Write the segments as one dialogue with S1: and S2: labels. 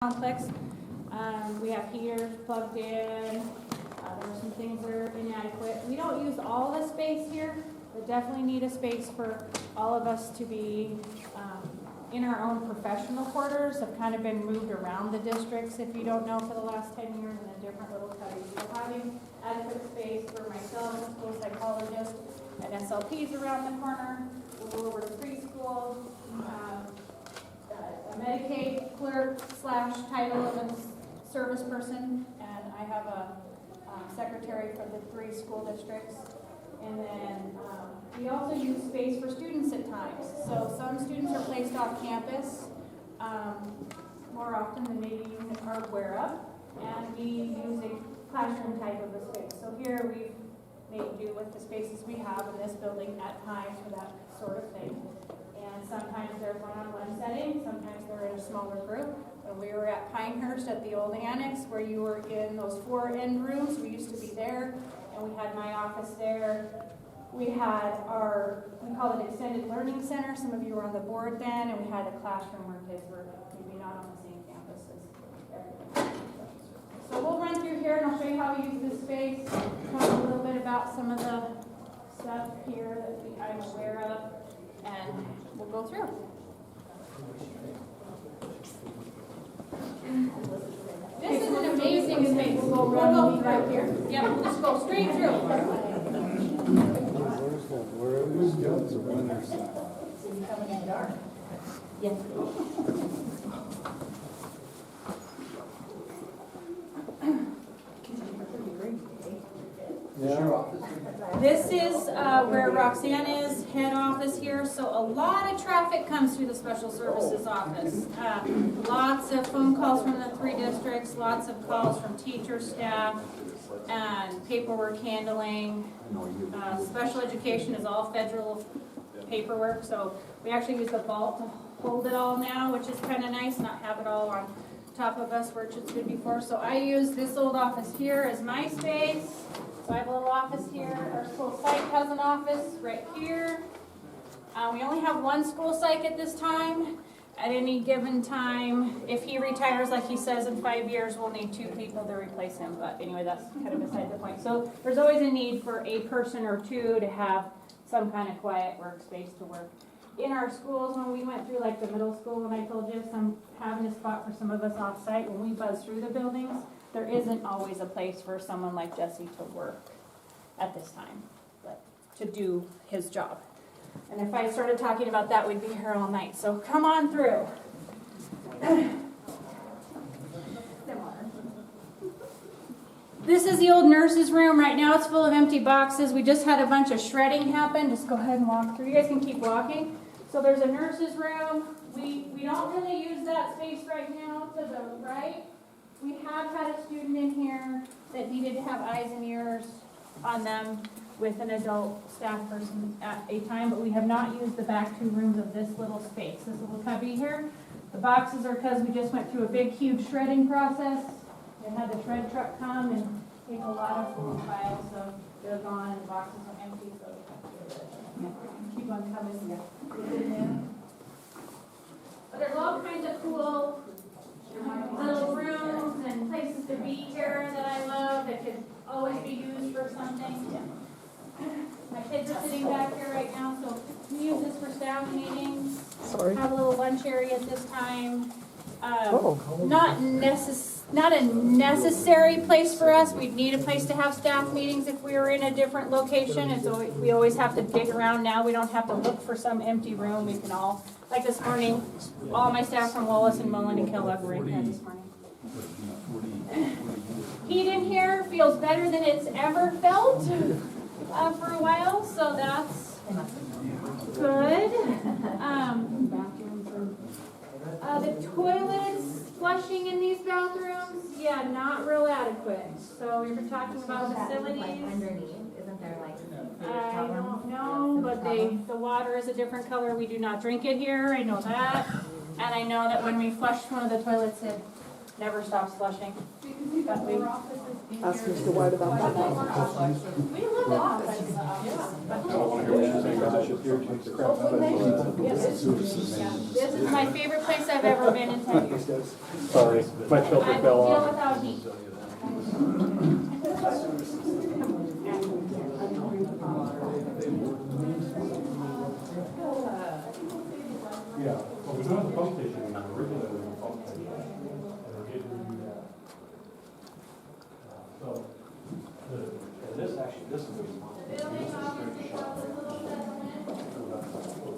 S1: complex. We have heaters plugged in. There are some things that are inadequate. We don't use all the space here, but definitely need a space for all of us to be in our own professional quarters. Have kind of been moved around the districts, if you don't know, for the last 10 years in a different little cubby. So having adequate space for myself, a school psychologist, and SLPs around the corner. We'll go over to preschool. A Medicaid clerk / title of a service person, and I have a secretary for the 3 school districts. And then we also use space for students at times. So some students are placed off campus more often than maybe you are aware of, and we use a classroom type of a space. So here we've made do with the spaces we have in this building at times for that sort of thing. And sometimes they're one-on-one setting, sometimes they're in a smaller group. When we were at Pinehurst at the old annex, where you were in those 4 end rooms, we used to be there, and we had my office there. We had we call it Extended Learning Center. Some of you were on the board then, and we had a classroom where kids were maybe not on the same campus as everybody. So we'll run through here, and I'll show you how we use this space, talk a little bit about some of the stuff here that I'm aware of, and we'll go through. This is an amazing space. We'll go right here. Yeah, we'll just go straight through. Yes. This is where Roxanne is, head office here. So a lot of traffic comes through the special services office. Lots of phone calls from the 3 districts, lots of calls from teachers, staff, and paperwork handling. Special education is all federal paperwork, so we actually use the vault to hold it all now, which is kind of nice, not have it all on top of us, which it's good before. So I use this old office here as my space. So I have a little office here. Our school psych has an office right here. We only have 1 school psych at this time. At any given time, if he retires, like he says, in 5 years, we'll need 2 people to replace him. But anyway, that's kind of beside the point. So there's always a need for a person or 2 to have some kind of quiet workspace to work. In our schools, when we went through like the middle school, and I told you having a spot for some of us off-site, when we buzz through the buildings, there isn't always a place for someone like Jesse to work at this time, but to do his job. And if I started talking about that, we'd be here all night. So come on through. This is the old nurse's room. Right now it's full of empty boxes. We just had a bunch of shredding happen. Just go ahead and walk through. You guys can keep walking. So there's a nurse's room. We don't really use that space right now to the right. We have had a student in here that needed to have eyes and ears on them with an adult staff person at a time, but we have not used the back 2 rooms of this little space, this little cubby here. The boxes are because we just went through a big, huge shredding process. They had the shred truck come and take a lot of files, so they're gone and the boxes are empty, so keep on coming. But there's all kinds of cool little rooms and places to be here that I love that could always be used for something. My kids are sitting back here right now, so we use this for staff meetings. Sorry. Have a little lunch area at this time. Not a necessary place for us. We'd need a place to have staff meetings if we were in a different location. And so we always have to dig around now. We don't have to look for some empty room. We can all, like this morning, all my staff from Wallace and Mullen and Kellogg were in here this morning. Heat in here feels better than it's ever felt for a while, so that's good. The toilets, flushing in these bathrooms, yeah, not real adequate. So we were talking about facilities.
S2: Isn't there
S1: I don't know, but the water is a different color. We do not drink it here. I know that. And I know that when we flushed one of the toilets, it never stops flushing. But we,
S2: Ask Mr. White about that.
S1: we live in office. This is my favorite place I've ever been in 10 years.
S3: Sorry, my filter
S1: I
S3: fell
S1: will deal
S3: off.
S1: without heat.
S3: Yeah, well, we're doing the pump station, originally there was a pump station. And we're getting to do that. So, this actually, this is.
S1: Building office is a little settlement.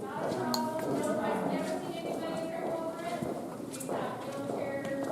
S1: Not all, no, I've never seen anybody trip over it. We've got wheelchairs.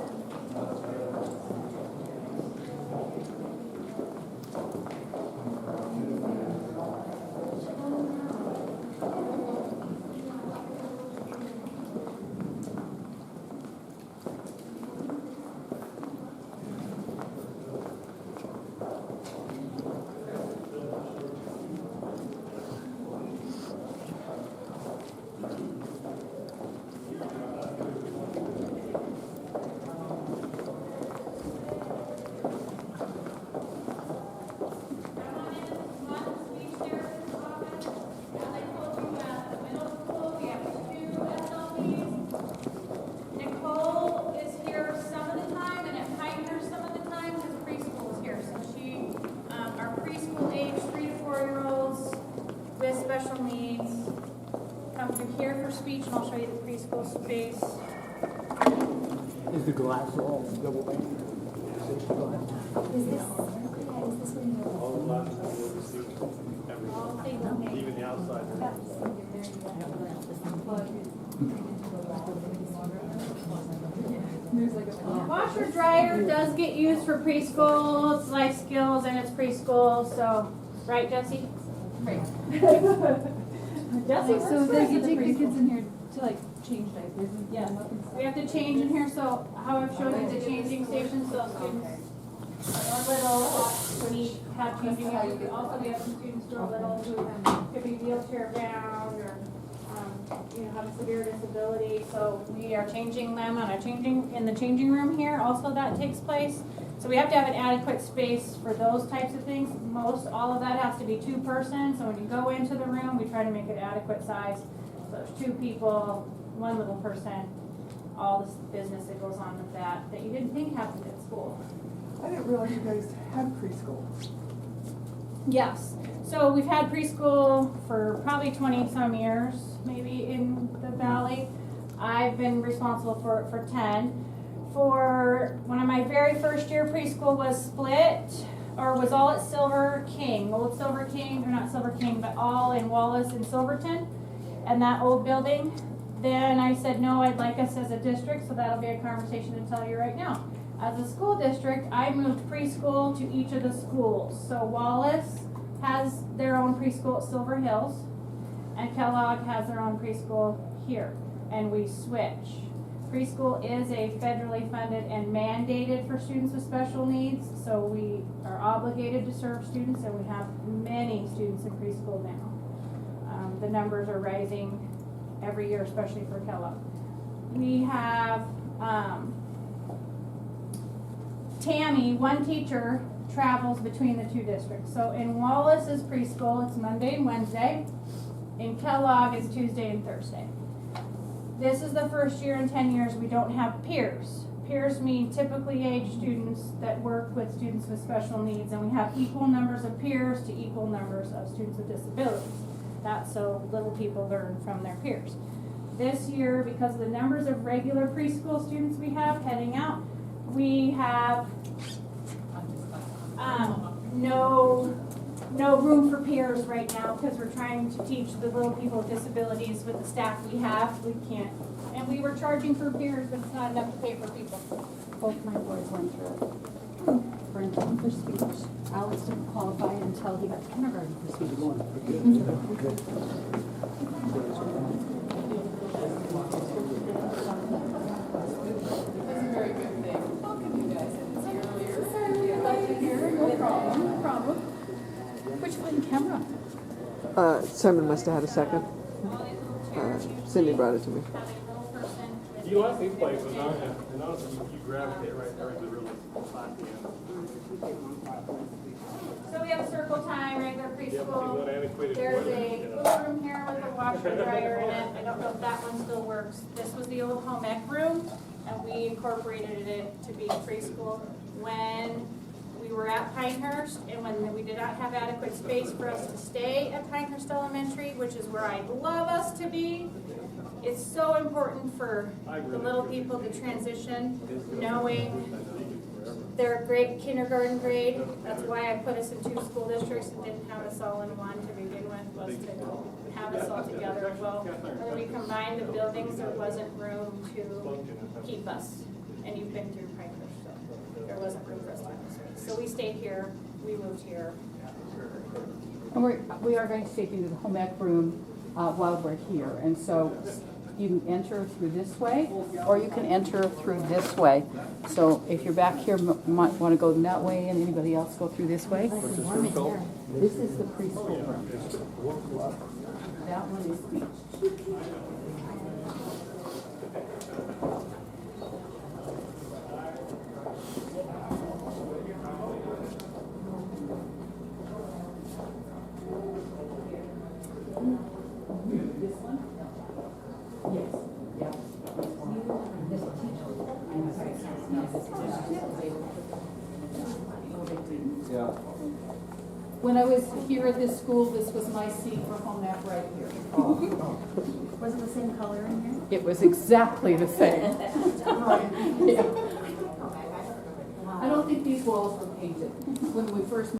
S1: Nicole is here some of the time, and at Pioneer some of the time, because preschool is here. So she, our preschool age 3 to 4-year-olds with special needs come through here for speech, and I'll show you the preschool space.
S4: Is the glass all double pane?
S3: All the glasses will receive everything,
S1: All single pane.
S3: even the outside.
S1: Washer dryer does get used for preschool, it's life skills and it's preschool, so, right, Jesse?
S5: Right.
S1: Jesse works
S5: So
S1: for
S5: they
S1: us
S5: can
S1: at the
S5: take the
S1: preschool.
S5: kids in here to like change diapers and
S1: Yes,
S5: look and
S1: we have to change in here, so how I've shown you the changing stations, so students are little, we have changing, also we have some students who are little who could be wheelchair bound or, have a severe disability, so we are changing them in the changing room here, also that takes place. So we have to have an adequate space for those types of things. All of that has to be 2-person, so when you go into the room, we try to make it adequate size. So there's 2 people, 1 little person, all this business that goes on with that you didn't think happened at school.
S2: I didn't realize you guys had preschool.
S1: Yes, so we've had preschool for probably 20-some years, maybe in the valley. I've been responsible for it for 10. For one of my very first year, preschool was split, or was all at Silver King, old Silver King, or not Silver King, but all in Wallace and Silverton, and that old building. Then I said, no, I'd like us as a district, so that'll be a conversation to tell you right now. As a school district, I moved preschool to each of the schools. So Wallace has their own preschool at Silver Hills, and Kellogg has their own preschool here, and we switch. Preschool is a federally funded and mandated for students with special needs, so we are obligated to serve students, and we have many students in preschool now. The numbers are rising every year, especially for Kellogg. We have Tammy, one teacher, travels between the 2 districts. So in Wallace's preschool, it's Monday and Wednesday. In Kellogg, it's Tuesday and Thursday. This is the first year in 10 years we don't have peers. Peers mean typically aged students that work with students with special needs, and we have equal numbers of peers to equal numbers of students with disabilities. That's so little people learn from their peers. This year, because of the numbers of regular preschool students we have heading out, we have no room for peers right now because we're trying to teach the little people with disabilities with the staff we have. We can't. And we were charging for peers, but it's not enough to pay for people.
S6: Both my boys went through it. Brent for speech. Alex didn't qualify until he got to kindergarten for speech.
S5: That's a very good thing. Welcome you guys in earlier.
S6: No problem. Which one camera?
S2: Simon must have had a second. Cindy brought it to me.
S1: Have a little person with
S3: You like these places, don't you? And honestly, you gravitate right there to the really hot end.
S1: So we have circle time, regular
S3: Yeah, but you want
S1: preschool.
S3: antiquated
S1: There's
S3: equipment,
S1: a
S3: you know.
S1: little room here with a washer dryer in it. I don't know if that one still works. This was the old home ec room, and we incorporated it to be preschool. When we were at Pinehurst, and when we did not have adequate space for us to stay at Pinehurst Elementary, which is where I'd love us to be, it's so important for the little people to transition, knowing their grade, kindergarten grade. That's why I put us in 2 school districts and didn't have us all in one to begin with, was to have us all together. Well, when we combined the buildings, there wasn't room to keep us. And you've been through Pinehurst, so there wasn't room for us to have space. So we stayed here, we moved here.
S6: And we are going to take you to the home ec room while we're here. And so you can enter through this way, or you can enter through this way. So if you're back here, might want to go that way, and anybody else go through this way. This is the preschool room. That one is speech. This one? Yes, yeah.
S4: Yeah.
S6: When I was here at this school, this was my seat for home ec right here.
S7: Was it the same color in here?
S6: It was exactly the same. Yeah. I don't think these walls were painted when we first